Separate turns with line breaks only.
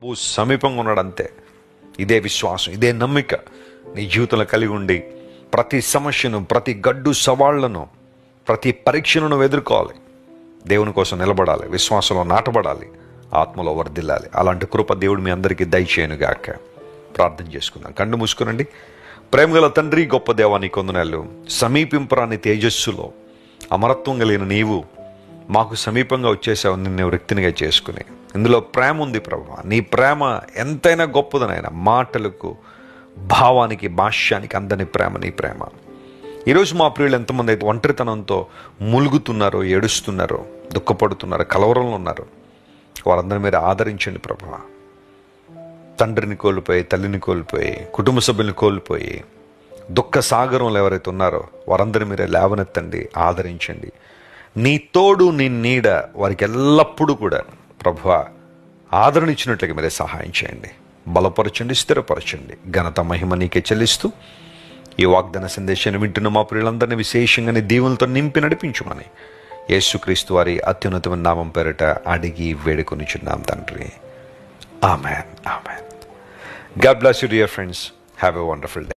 సమీపంగా ఉన్నాడు అంతే. ఇదే విశ్వాసం, ఇదే నమ్మిక నీ జీవితంలో కలిగి ఉండి ప్రతి సమస్యను, ప్రతి గడ్డు సవాళ్లను, ప్రతి పరీక్షను ఎదుర్కోవాలి. దేవుని కోసం నిలబడాలి, విశ్వాసంలో నాటబడాలి, ఆత్మలో వర్ధిల్లాలి. అలాంటి కృప దేవుడు మీ అందరికీ దయచేయనుగాక. ప్రార్థన చేసుకుందాం. కళ్ళు మూసుకునండి. ప్రేమగల తండ్రి, గొప్ప దేవా, నీ కొందనాలు. సమీపింపరాని తేజస్సులో అమరత్వం కలిగిన నీవు మాకు సమీపంగా వచ్చేసావు, నిన్ను వ్యక్తినిగా చేసుకుని. ఇందులో ప్రేమ ఉంది ప్రభువా. నీ ప్రేమ ఎంతైనా గొప్పదనైనా, మాటలకు, భావానికి, భాష్యానికి అందని ప్రేమ నీ ప్రేమ. ఈరోజు మా ప్రియులు ఎంతమంది అయితే ఒంటరితనంతో ములుగుతున్నారో, ఏడుస్తున్నారో, దుఃఖపడుతున్నారో, కలవరంలో ఉన్నారు, వారందరూ మీరు ఆదరించండి ప్రభువా. తండ్రిని కోల్పోయి, తల్లిని కోల్పోయి, కుటుంబ సభ్యుల్ని కోల్పోయి దుఃఖ సాగరంలో ఎవరైతే ఉన్నారో వారందరూ మీరే లేవనెత్తండి, ఆదరించండి. నీ తోడు, నీ నీడ వారికి ఎల్లప్పుడూ కూడా ప్రభువా ఆదరణ ఇచ్చినట్లుగా మీరే సహాయం చేయండి, బలపరచండి, స్థిరపరచండి. ఘనత మహిమ నీకే చెల్లిస్తూ ఈ వాగ్దాన సందేశాన్ని వింటున్న మా ప్రియులందరినీ విశేషంగా నీ దీవులతో నింపి నడిపించుమని యేసుక్రీస్తు వారి అత్యున్నతమైన నామం పేరిట అడిగి వేడుకొనిచున్నాం తండ్రి. Amen, amen. God bless you, dear friends. Have a wonderful day.